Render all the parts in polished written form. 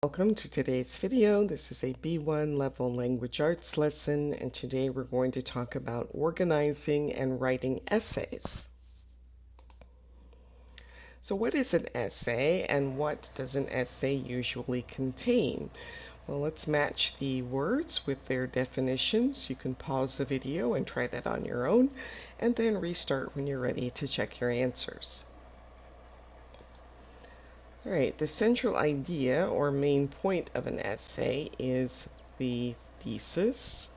Welcome to today's video. This is a B1 level language arts lesson, and today we're going to talk about organizing and writing essays. So what is an essay and what does an essay usually contain? Well, let's match the words with their definitions. You can pause the video and try that on your own, and then restart when you're ready to check your answers. All right, the central idea or main point of an essay is the thesis.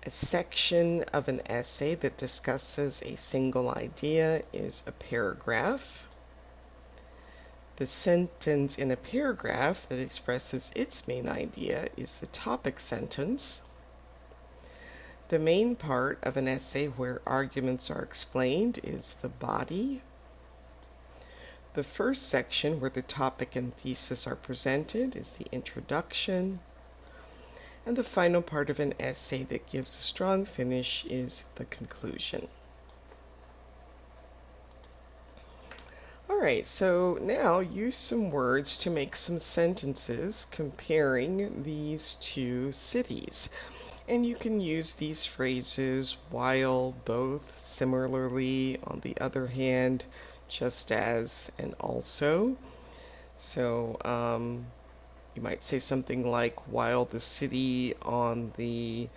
A section of an essay that discusses a single idea is a paragraph. The sentence in a paragraph that expresses its main idea is the topic sentence. The main part of an essay where arguments are explained is the body. The first section where the topic and thesis are presented is the introduction. And the final part of an essay that gives a strong finish is the conclusion. Alright, so now use some words to make some sentences comparing these two cities. And you can use these phrases while, both, similarly, on the other hand, just as, and also. So you might say something like, while the city on the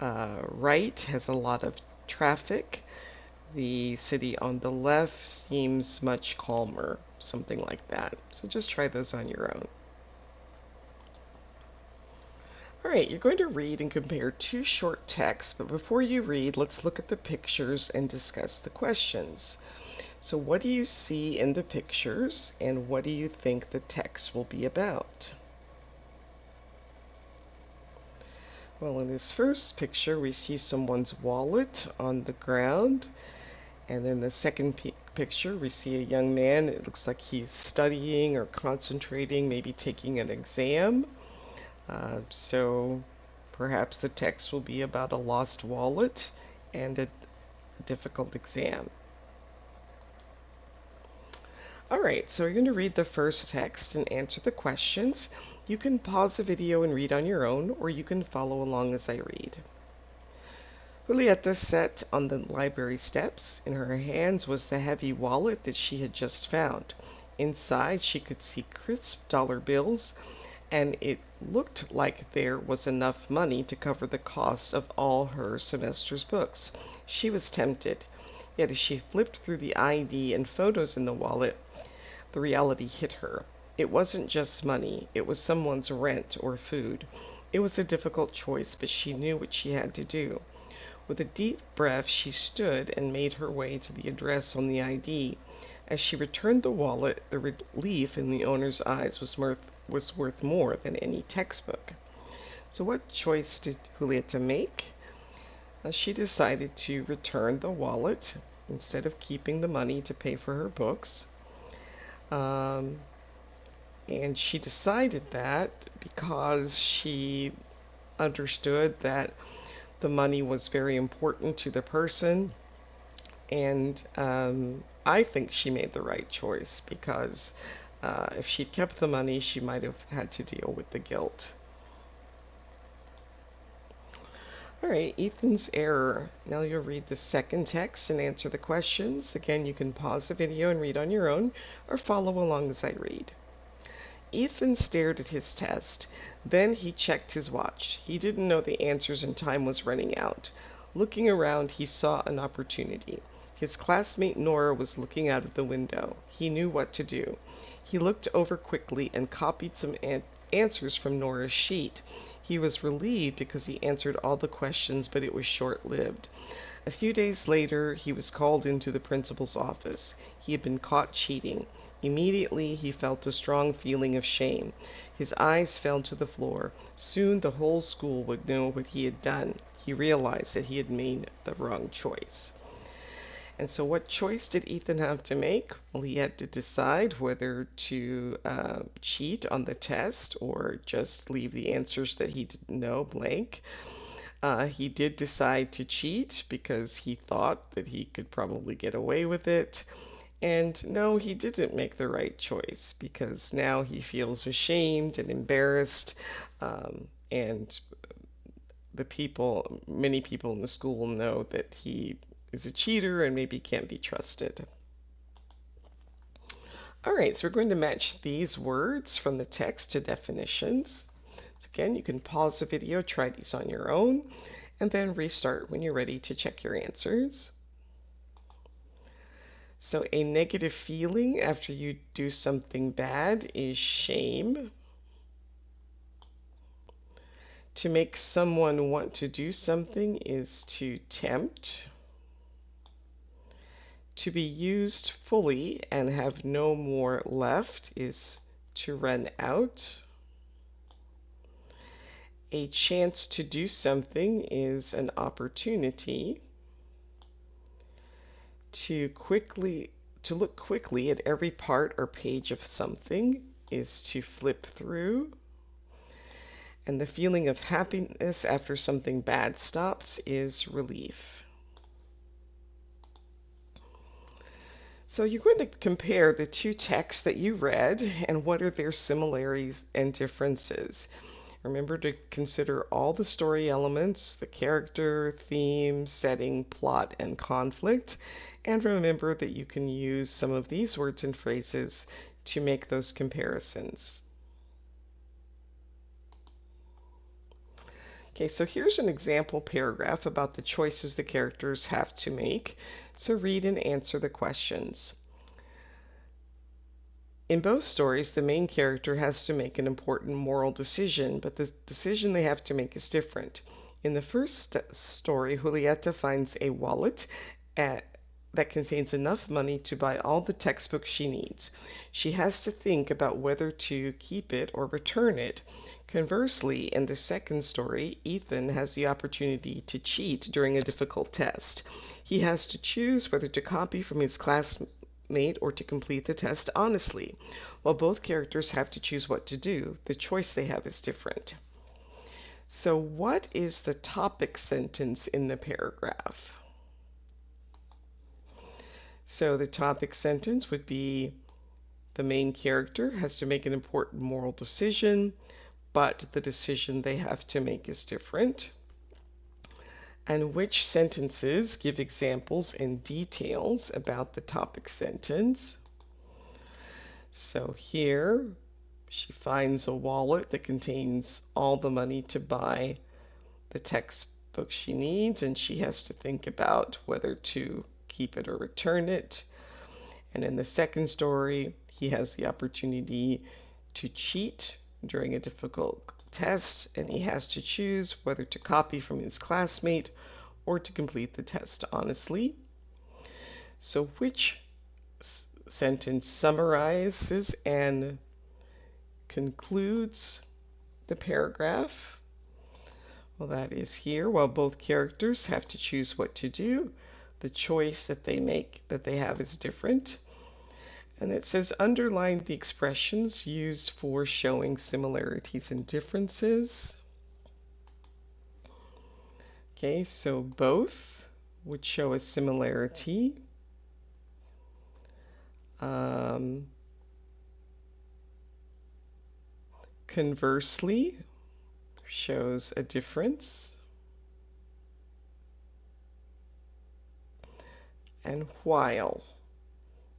right has a lot of traffic, the city on the left seems much calmer, something like that. So just try those on your own. Alright, you're going to read and compare two short texts, but before you read, let's look at the pictures and discuss the questions. So what do you see in the pictures, and what do you think the text will be about? Well, in this first picture, we see someone's wallet on the ground. And then the second picture, we see a young man. It looks like he's studying or concentrating, maybe taking an exam. So perhaps the text will be about a lost wallet and a difficult exam. Alright, so you're going to read the first text and answer the questions. You can pause the video and read on your own, or you can follow along as I read. Julieta sat on the library steps. In her hands was the heavy wallet that she had just found. Inside, she could see crisp dollar bills, and it looked like there was enough money to cover the cost of all her semester's books. She was tempted. Yet as she flipped through the ID and photos in the wallet, the reality hit her. It wasn't just money. It was someone's rent or food. It was a difficult choice, but she knew what she had to do. With a deep breath, she stood and made her way to the address on the ID. As she returned the wallet, the relief in the owner's eyes was worth more than any textbook. So what choice did Julieta make? She decided to return the wallet instead of keeping the money to pay for her books. And she decided that because she understood that the money was very important to the person, and I think she made the right choice because if she'd kept the money, she might have had to deal with the guilt. Alright, Ethan's error. Now you'll read the second text and answer the questions. Again, you can pause the video and read on your own, or follow along as I read. Ethan stared at his test. Then he checked his watch. He didn't know the answers and time was running out. Looking around, he saw an opportunity. His classmate Nora was looking out of the window. He knew what to do. He looked over quickly and copied some answers from Nora's sheet. He was relieved because he answered all the questions, but it was short-lived. A few days later, he was called into the principal's office. He had been caught cheating. Immediately, he felt a strong feeling of shame. His eyes fell to the floor. Soon, the whole school would know what he had done. He realized that he had made the wrong choice. And so what choice did Ethan have to make? Well, he had to decide whether to cheat on the test or just leave the answers that he didn't know blank. He did decide to cheat because he thought that he could probably get away with it. And no, he didn't make the right choice because now he feels ashamed and embarrassed, and many people in the school know that he is a cheater and maybe can't be trusted. All right, so we're going to match these words from the text to definitions. So again, you can pause the video, try these on your own, and then restart when you're ready to check your answers. So a negative feeling after you do something bad is shame. To make someone want to do something is to tempt. To be used fully and have no more left is to run out. A chance to do something is an opportunity. To look quickly at every part or page of something is to flip through. And the feeling of happiness after something bad stops is relief. So you're going to compare the two texts that you read and what are their similarities and differences. Remember to consider all the story elements, the character, theme, setting, plot, and conflict. And remember that you can use some of these words and phrases to make those comparisons. Okay, so here's an example paragraph about the choices the characters have to make. So read and answer the questions. In both stories, the main character has to make an important moral decision, but the decision they have to make is different. In the first story, Julieta finds a wallet that contains enough money to buy all the textbooks she needs. She has to think about whether to keep it or return it. Conversely, in the second story, Ethan has the opportunity to cheat during a difficult test. He has to choose whether to copy from his classmate or to complete the test honestly. While both characters have to choose what to do, the choice they have is different. So, what is the topic sentence in the paragraph? So, the topic sentence would be the main character has to make an important moral decision, but the decision they have to make is different. And which sentences give examples and details about the topic sentence? So here she finds a wallet that contains all the money to buy the textbook she needs, and she has to think about whether to keep it or return it. And in the second story, he has the opportunity to cheat during a difficult test, and he has to choose whether to copy from his classmate or to complete the test honestly. So which sentence summarizes and concludes the paragraph? Well, that is here. While both characters have to choose what to do, the choice that they have is different. And it says underline the expressions used for showing similarities and differences. Okay, so both would show a similarity. Conversely, shows a difference. And while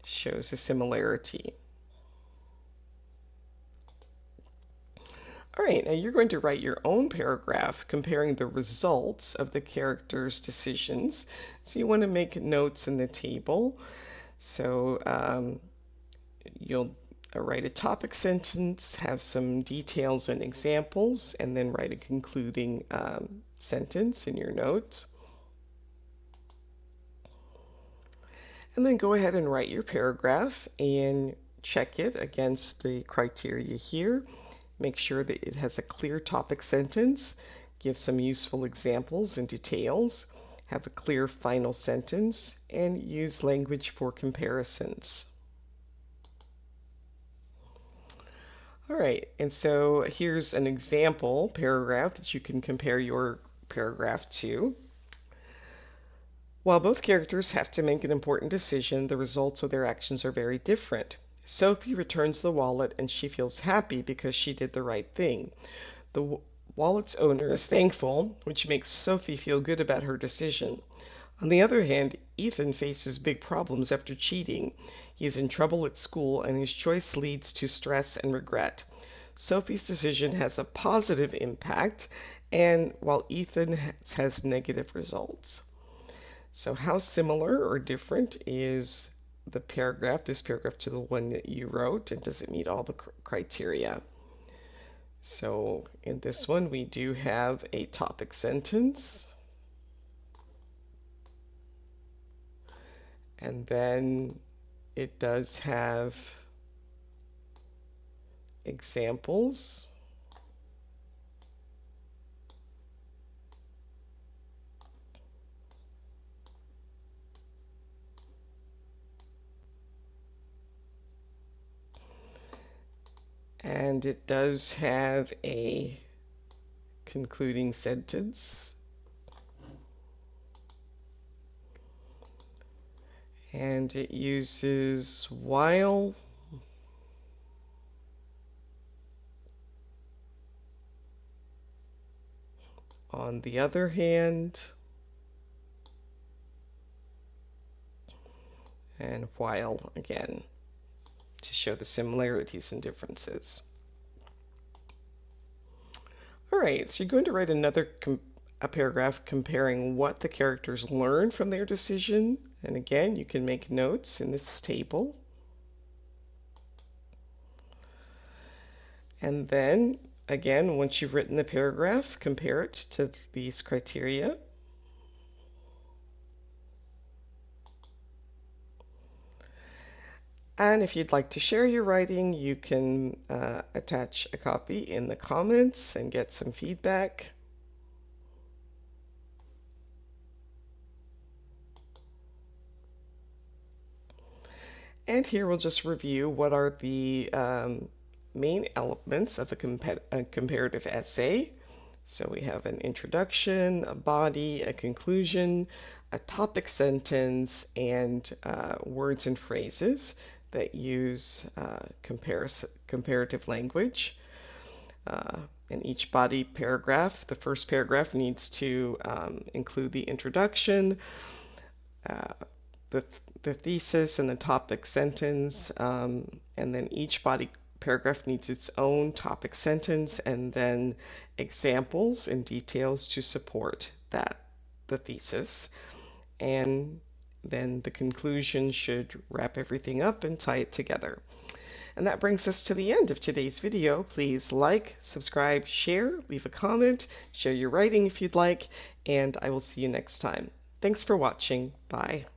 shows a similarity. All right, now you're going to write your own paragraph comparing the results of the characters' decisions. So you want to make notes in the table. So you'll write a topic sentence, have some details and examples, and then write a concluding sentence in your notes. And then go ahead and write your paragraph and check it against the criteria here. Make sure that it has a clear topic sentence, give some useful examples and details, have a clear final sentence, and use language for comparisons. All right, and so here's an example paragraph that you can compare your paragraph to. While both characters have to make an important decision, the results of their actions are very different. Sophie returns the wallet and she feels happy because she did the right thing. The wallet's owner is thankful, which makes Sophie feel good about her decision. On the other hand, Ethan faces big problems after cheating. He is in trouble at school and his choice leads to stress and regret. Sophie's decision has a positive impact, and while Ethan has negative results. So, how similar or different is this paragraph to the one that you wrote, and does it meet all the criteria? So, in this one, we do have a topic sentence, and then it does have examples. And it does have a concluding sentence. And it uses while. On the other hand, and while again, to show the similarities and differences. All right, so you're going to write a paragraph comparing what the characters learn from their decision. And again, you can make notes in this table. And then, again, once you've written the paragraph, compare it to these criteria. And if you'd like to share your writing, you can attach a copy in the comments and get some feedback. And here we'll just review what are the main elements of a comparative essay. So we have an introduction, a body, a conclusion, a topic sentence, and words and phrases that use comparative language. In each body paragraph, the first paragraph needs to include the introduction, the, the thesis, and the topic sentence, and then each body paragraph needs its own topic sentence and then examples and details to support the thesis. And then the conclusion should wrap everything up and tie it together. And that brings us to the end of today's video. Please like, subscribe, share, leave a comment, share your writing if you'd like, and I will see you next time. Thanks for watching. Bye.